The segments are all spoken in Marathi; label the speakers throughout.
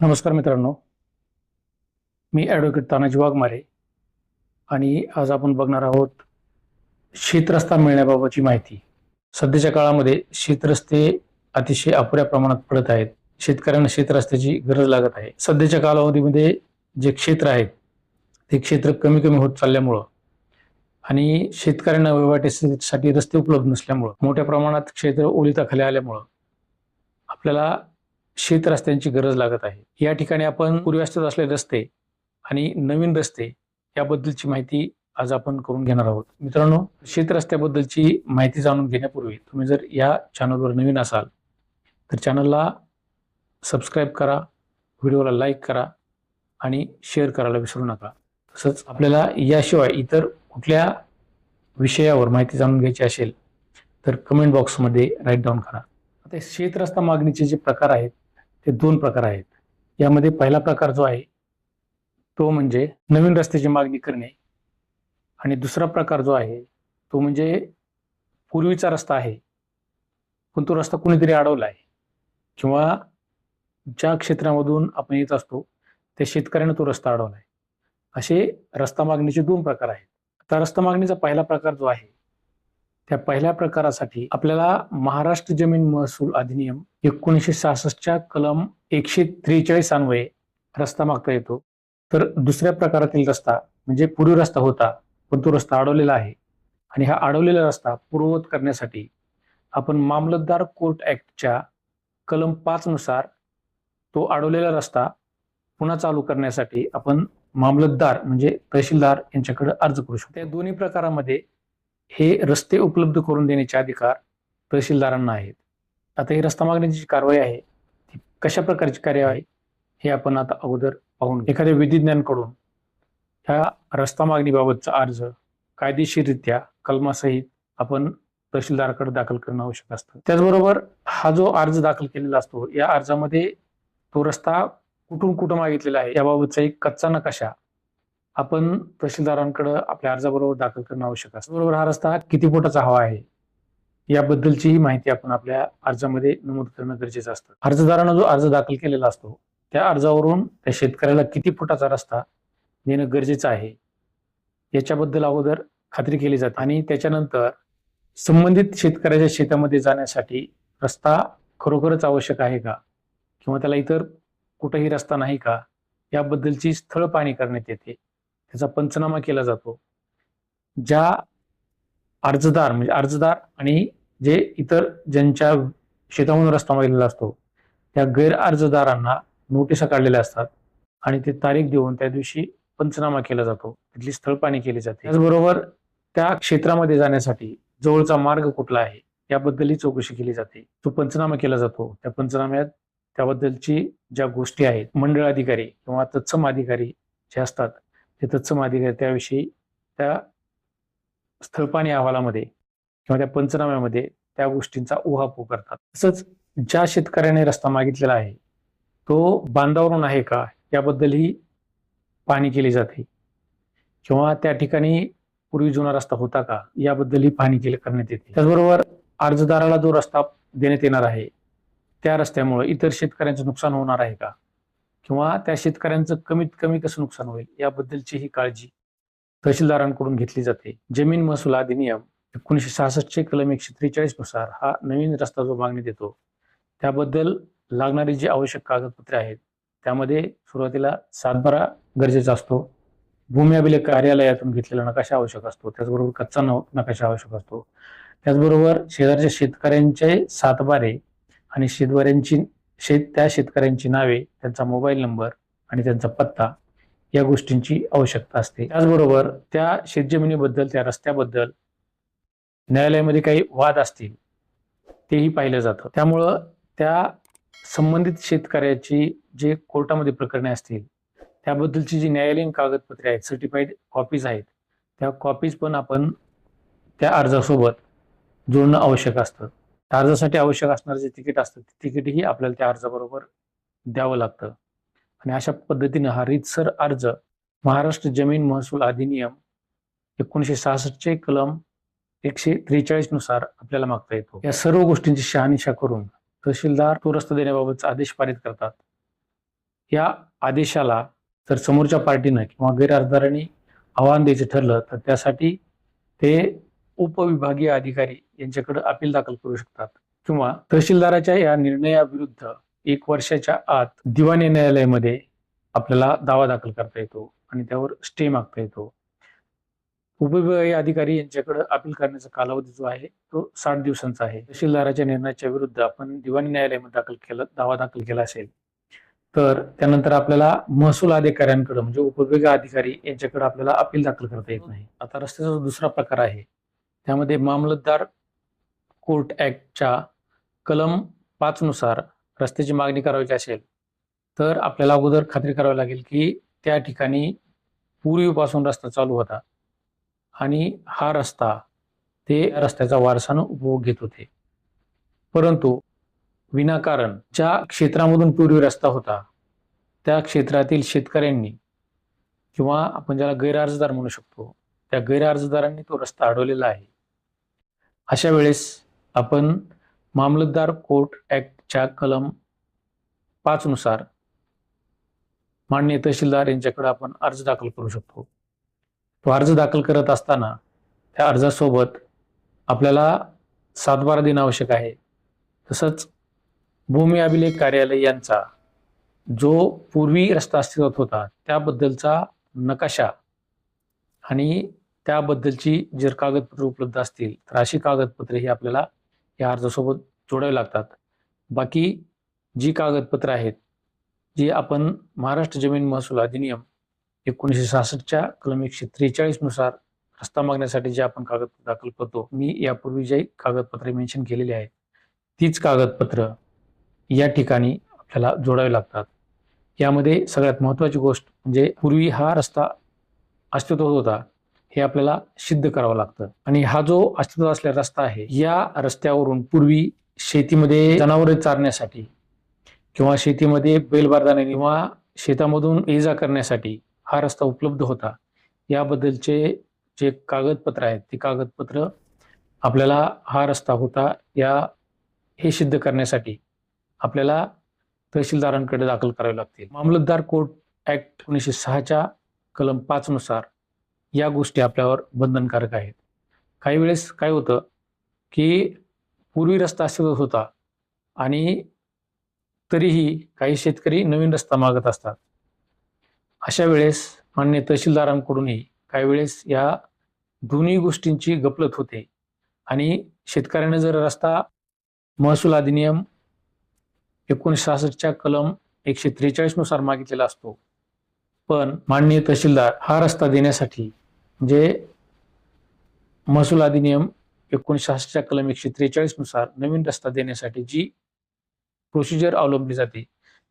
Speaker 1: नमस्कार मित्रांनो, मी ॲडव्होकेट तानाजी वाघमारे आणि आज आपण बघणार आहोत शेतरस्ता मिळण्याबाबतची माहिती. सध्याच्या काळामध्ये शेतरस्ते अतिशय अपुऱ्या प्रमाणात पडत आहेत. शेतकऱ्यांना शेतरस्त्याची गरज लागत आहे. सध्याच्या कालावधीमध्ये जे क्षेत्र आहेत ते क्षेत्र कमी कमी होत चालल्यामुळं आणि शेतकऱ्यांना वहिवाटीसाठी रस्ते उपलब्ध नसल्यामुळं मोठ्या प्रमाणात क्षेत्र ओलिताखाली आल्यामुळं आपल्याला शेतरस्त्यांची गरज लागत आहे. या ठिकाणी आपण पूर्वी असत असलेले रस्ते आणि नवीन रस्ते याबद्दलची माहिती आज आपण करून घेणार आहोत. मित्रांनो, शेतरस्त्याबद्दलची माहिती जाणून घेण्यापूर्वी तुम्ही जर या चॅनलवर नवीन असाल तर चॅनलला सबस्क्राईब करा, व्हिडिओला लाईक करा आणि शेअर करायला विसरू नका. तसंच आपल्याला याशिवाय इतर कुठल्या विषयावर माहिती जाणून घ्यायची असेल तर कमेंट बॉक्समध्ये राईट डाऊन करा. आता शेतरस्ता मागणीचे जे प्रकार आहेत ते दोन प्रकार आहेत. यामध्ये पहिला प्रकार जो आहे तो म्हणजे नवीन रस्त्याची मागणी करणे आणि दुसरा प्रकार जो आहे तो म्हणजे पूर्वीचा रस्ता आहे पण तो रस्ता कुणीतरी अडवला आहे किंवा ज्या क्षेत्रामधून आपण येत असतो त्या शेतकऱ्याने तो रस्ता अडवला आहे. असे रस्ता मागणीचे दोन प्रकार आहेत. आता रस्ता मागणीचा पहिला प्रकार जो आहे त्या पहिल्या प्रकारासाठी आपल्याला महाराष्ट्र जमीन महसूल अधिनियम 1966च्या कलम 143 अन्वये रस्ता मागता येतो. तर दुसऱ्या प्रकारातील रस्ता म्हणजे पूर्वी रस्ता होता पण तो रस्ता अडवलेला आहे आणि हा अडवलेला रस्ता पूर्ववत करण्यासाठी आपण मामलतदार कोर्ट ऍक्टच्या कलम 5 नुसार तो अडवलेला रस्ता पुन्हा चालू करण्यासाठी आपण मामलतदार म्हणजे तहसीलदार यांच्याकडे अर्ज करू शकतो. त्या दोन्ही प्रकारामध्ये हे रस्ते उपलब्ध करून देण्याचे अधिकार तहसीलदारांना आहेत. आता ही रस्ता मागण्याची जी कारवाई आहे ती कशा प्रकारची कार्य आहे हे आपण आता अगोदर पाहून एखाद्या विधिज्ञांकडून ह्या रस्ता मागणीबाबतचा अर्ज कायदेशीररित्या कलमासहित आपण तहसीलदाराकडे दाखल करणं आवश्यक असतं. त्याचबरोबर हा जो अर्ज दाखल केलेला असतो या अर्जामध्ये तो रस्ता कुठून कुठं मागितलेला आहे याबाबतचा एक कच्चा नकाशा आपण तहसीलदारांकडे आपल्या अर्जाबरोबर दाखल करणं आवश्यक असतं. बरोबर हा रस्ता किती फुटाचा हवा आहे याबद्दलची माहिती आपण आपल्या अर्जामध्ये नमूद करणं गरजेचं असतं. अर्जदारानं जो अर्ज दाखल केलेला असतो त्या अर्जावरून त्या शेतकऱ्याला किती फुटाचा रस्ता देणं गरजेचं आहे याच्याबद्दल अगोदर खात्री केली जाते आणि त्याच्यानंतर संबंधित शेतकऱ्याच्या शेतामध्ये जाण्यासाठी रस्ता खरोखरच आवश्यक आहे का किंवा त्याला इतर कुठेही रस्ता नाही का याबद्दलची स्थळ पाहणी करण्यात येते. त्याचा पंचनामा केला जातो. ज्या अर्जदार म्हणजे अर्जदार आणि जे इतर ज्यांच्या शेतामधून रस्ता मागलेला असतो त्या गैर अर्जदारांना नोटिसा काढलेल्या असतात आणि ते तारीख देऊन त्या दिवशी पंचनामा केला जातो, तिथली स्थळ पाहणी केली जाते. त्याचबरोबर त्या क्षेत्रामध्ये जाण्यासाठी जवळचा मार्ग कुठला आहे याबद्दलही चौकशी केली जाते. तो पंचनामा केला जातो. त्या पंचनाम्यात त्याबद्दलची ज्या गोष्टी आहेत मंडळ अधिकारी किंवा तत्सम अधिकारी जे असतात ते तत्सम अधिकारी त्याविषयी त्या स्थळपाणी अहवालामध्ये किंवा त्या पंचनाम्यामध्ये त्या गोष्टींचा उहापोह करतात. तसंच ज्या शेतकऱ्याने रस्ता मागितलेला आहे तो बांधावरून आहे का याबद्दलही पाहणी केली जाते किंवा त्या ठिकाणी पूर्वी जुना रस्ता होता का याबद्दलही पाहणी करण्यात येते. त्याचबरोबर अर्जदाराला जो रस्ता देण्यात येणार आहे त्या रस्त्यामुळे इतर शेतकऱ्यांचं नुकसान होणार आहे का किंवा त्या शेतकऱ्यांचं कमीत कमी कसं नुकसान होईल याबद्दलची ही काळजी तहसीलदारांकडून घेतली जाते. जमीन महसूल अधिनियम 1966चे कलम 143 नुसार हा नवीन रस्ता जो मागणी देतो त्याबद्दल लागणारी जी आवश्यक कागदपत्रे आहेत त्यामध्ये सुरुवातीला सातबारा गरजेचा असतो, भूमी अभिलेख कार्यालयातून घेतलेला नकाशा आवश्यक असतो, त्याचबरोबर कच्चा नकाशा आवश्यक असतो. त्याचबरोबर शेजारच्या शेतकऱ्यांचे सातबारे आणि त्या शेतकऱ्यांची नावे, त्यांचा मोबाईल नंबर आणि त्यांचा पत्ता या गोष्टींची आवश्यकता असते. त्याचबरोबर त्या शेतजमिनीबद्दल त्या रस्त्याबद्दल न्यायालयामध्ये काही वाद असतील तेही पाहिलं जातं. त्यामुळं त्या संबंधित शेतकऱ्याची जे कोर्टामध्ये प्रकरणे असतील त्याबद्दलची जी न्यायालयीन कागदपत्रे आहेत, सर्टिफाईड कॉपीज आहेत, त्या कॉपीज पण आपण त्या अर्जासोबत जोडणं आवश्यक असतं. त्या अर्जासाठी आवश्यक असणारं जे तिकीट असतं ते तिकीटही आपल्याला त्या अर्जाबरोबर द्यावं लागतं आणि अशा पद्धतीनं हा रीतसर अर्ज महाराष्ट्र जमीन महसूल अधिनियम 1966चे कलम 143 नुसार आपल्याला मागता येतो. या सर्व गोष्टींची शहानिशा करून तहसीलदार तो रस्ता देण्याबाबतचा आदेश पारित करतात. या आदेशाला जर समोरच्या पार्टीनं किंवा गैरअर्जदारांनी आव्हान द्यायचं ठरलं तर त्यासाठी ते उपविभागीय अधिकारी यांच्याकडे अपील दाखल करू शकतात किंवा तहसीलदाराच्या या निर्णयाविरुद्ध 1 वर्षाच्या आत दिवाणी न्यायालयामध्ये आपल्याला दावा दाखल करता येतो आणि त्यावर स्टे मागता येतो. उपविभागीय अधिकारी यांच्याकडे अपील करण्याचा कालावधी जो आहे तो 60 दिवसांचा आहे. तहसीलदाराच्या निर्णयाच्या विरुद्ध आपण दिवाणी न्यायालयामध्ये दावा दाखल केला असेल तर त्यानंतर आपल्याला महसूल अधिकाऱ्यांकडे म्हणजे उपविभागीय अधिकारी यांच्याकडे आपल्याला अपील दाखल करता येत नाही. आता रस्त्याचा दुसरा प्रकार आहे त्यामध्ये मामलतदार कोर्ट ऍक्टच्या कलम 5 नुसार रस्त्याची मागणी करायची असेल तर आपल्याला अगोदर खात्री करावी लागेल की त्या ठिकाणी पूर्वीपासून रस्ता चालू होता आणि हा रस्ता ते रस्त्याचा वारसानं उपभोग घेत होते, परंतु विनाकारण ज्या क्षेत्रामधून पूर्वी रस्ता होता त्या क्षेत्रातील शेतकऱ्यांनी किंवा आपण ज्याला गैरअर्जदार म्हणू शकतो त्या गैरअर्जदारांनी तो रस्ता अडवलेला आहे. अशा वेळेस आपण मामलतदार कोर्ट ऍक्टच्या कलम 5 नुसार माननीय तहसीलदार यांच्याकडे आपण अर्ज दाखल करू शकतो. तो अर्ज दाखल करत असताना त्या अर्जासोबत आपल्याला 7/12 देणं आवश्यक आहे. तसंच भूमी अभिलेख कार्यालय यांचा जो पूर्वी रस्ता अस्तित्वात होता त्याबद्दलचा नकाशा आणि त्याबद्दलची जर कागदपत्र उपलब्ध असतील तर अशी कागदपत्रे ही आपल्याला या अर्जासोबत जोडावी लागतात. बाकी जी कागदपत्र आहेत जी आपण महाराष्ट्र जमीन महसूल अधिनियम 1966च्या कलम 143 नुसार रस्ता मागण्यासाठी जे आपण कागदपत्र दाखल करतो, मी यापूर्वी जे कागदपत्रे मेन्शन केलेली आहेत तीच कागदपत्र या ठिकाणी आपल्याला जोडावी लागतात. यामध्ये सगळ्यात महत्त्वाची गोष्ट म्हणजे पूर्वी हा रस्ता अस्तित्वात होता हे आपल्याला सिद्ध करावं लागतं. आणि हा जो अस्तित्वात असलेला रस्ता आहे या रस्त्यावरून पूर्वी शेतीमध्ये जनावरे चारण्यासाठी किंवा शेतीमध्ये बैलबारदाने किंवा शेतामधून ये जा करण्यासाठी हा रस्ता उपलब्ध होता. याबद्दलचे जे कागदपत्र आहेत ते कागदपत्र आपल्याला हा रस्ता होता हे सिद्ध करण्यासाठी आपल्याला तहसीलदारांकडे दाखल करावे लागतील. मामलतदार कोर्ट ऍक्ट 1906च्या कलम 5 नुसार या गोष्टी आपल्यावर बंधनकारक आहेत. काही वेळेस काय होतं की पूर्वी रस्ता अस्तित्वात होता आणि तरीही काही शेतकरी नवीन रस्ता मागत असतात. अशा वेळेस मान्य तहसीलदारांकडूनही काही वेळेस या दोन्ही गोष्टींची गफलत होते आणि शेतकऱ्याने जर रस्ता महसूल अधिनियम 1966च्या कलम 143 नुसार मागितलेला असतो, पण माननीय तहसीलदार हा रस्ता देण्यासाठी म्हणजे महसूल अधिनियम 1966च्या कलम 143 नुसार नवीन रस्ता देण्यासाठी जी प्रोसिजर अवलंबली जाते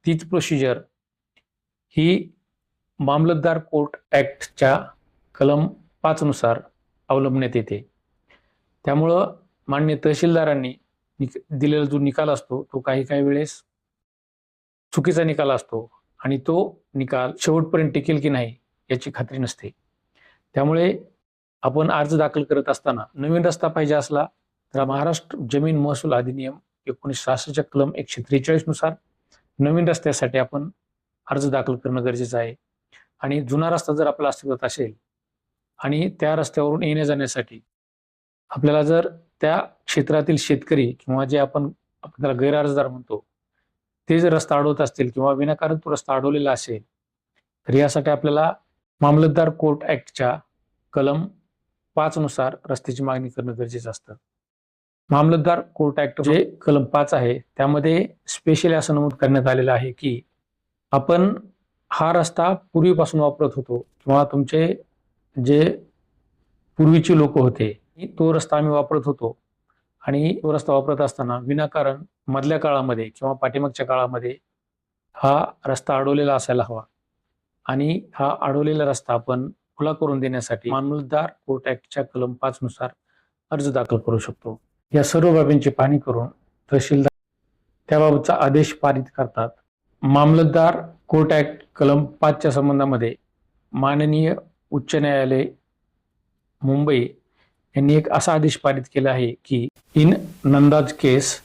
Speaker 1: तीच प्रोसिजर ही मामलतदार कोर्ट ऍक्टच्या कलम 5 नुसार अवलंबण्यात येते. त्यामुळं माननीय तहसीलदारांनी दिलेला जो निकाल असतो तो काही वेळेस चुकीचा निकाल असतो आणि तो निकाल शेवटपर्यंत टिकेल की नाही याची खात्री नसते. त्यामुळे आपण अर्ज दाखल करत असताना नवीन रस्ता पाहिजे असला तर महाराष्ट्र जमीन महसूल अधिनियम 1966च्या कलम 143 नुसार नवीन रस्त्यासाठी आपण अर्ज दाखल करणं गरजेचं आहे. आणि जुना रस्ता जर आपला अस्तित्वात असेल आणि त्या रस्त्यावरून येण्या जाण्यासाठी आपल्याला जर त्या क्षेत्रातील शेतकरी किंवा जे आपण त्याला गैरअर्जदार म्हणतो ते जर रस्ता अडवत असतील किंवा विनाकारण तो रस्ता अडवलेला असेल तर यासाठी आपल्याला मामलतदार कोर्ट ऍक्टच्या कलम 5 नुसार रस्त्याची मागणी करणं गरजेचं असतं. मामलतदार कोर्ट ऍक्ट जे कलम 5 आहे त्यामध्ये स्पेशली असं नमूद करण्यात आलेलं आहे की आपण हा रस्ता पूर्वीपासून वापरत होतो किंवा तुमचे जे पूर्वीचे लोक होते तो रस्ता आम्ही वापरत होतो आणि तो रस्ता वापरत असताना विनाकारण मधल्या काळामध्ये किंवा पाठीमागच्या काळामध्ये हा रस्ता अडवलेला असायला हवा आणि हा अडवलेला रस्ता आपण खुला करून देण्यासाठी मामलतदार कोर्ट ऍक्टच्या कलम 5 नुसार अर्ज दाखल करू शकतो. या सर्व बाबींची पाहणी करून तहसीलदार त्याबाबतचा आदेश पारित करतात. मामलतदार कोर्ट ऍक्ट कलम 5च्या संबंधामध्ये माननीय उच्च न्यायालय मुंबई यांनी एक असा आदेश पारित केला आहे की इन नंदाज case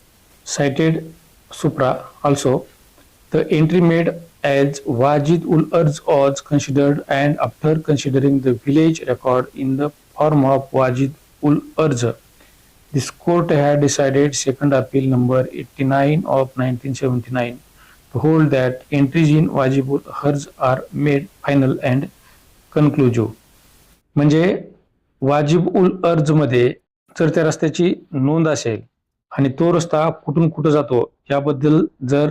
Speaker 1: cited supra also the entry made as Wajid ul Arz was considered, and after considering the village record in the form of Wajid ul Arz, this court had decided second appeal number 89 of 1979 to hold that entries in Wajib ul Arz are made final and conclusive. म्हणजे वाजिब उल अर्ज मध्ये जर त्या रस्त्याची नोंद असेल आणि तो रस्ता कुठून कुठं जातो याबद्दल जर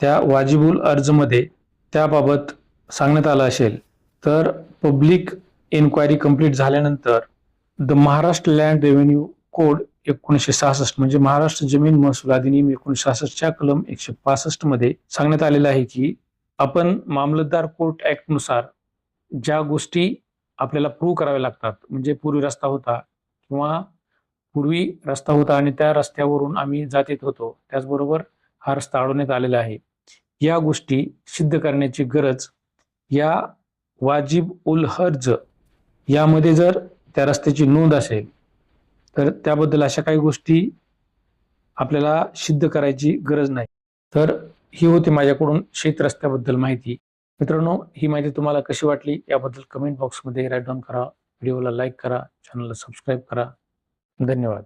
Speaker 1: त्या वाजिब उल अर्ज मध्ये त्याबाबत सांगण्यात आलं असेल तर पब्लिक इन्क्वायरी कंप्लीट झाल्यानंतर the Maharashtra land revenue code 1966 म्हणजे महाराष्ट्र जमीन महसूल अधिनियम 1966 च्या कलम 165 मध्ये सांगण्यात आलेलं आहे की आपण मामलतदार कोर्ट ऍक्ट नुसार ज्या गोष्टी आपल्याला प्रूव्ह कराव्या लागतात, म्हणजे पूर्वी रस्ता होता आणि त्या रस्त्यावरून आम्ही जात येत होतो, त्याचबरोबर हा रस्ता अडवण्यात आलेला आहे, या गोष्टी सिद्ध करण्याची गरज या वाजिब उल हर्ज यामध्ये जर त्या रस्त्याची नोंद असेल तर त्याबद्दल अशा काही गोष्टी आपल्याला सिद्ध करायची गरज नाही. तर ही होती माझ्याकडून शेत रस्त्याबद्दल माहिती. मित्रांनो, ही माहिती तुम्हाला कशी वाटली याबद्दल कमेंट बॉक्समध्ये राईट डाऊन करा. व्हिडिओला लाईक करा, चॅनलला सबस्क्राईब करा. धन्यवाद.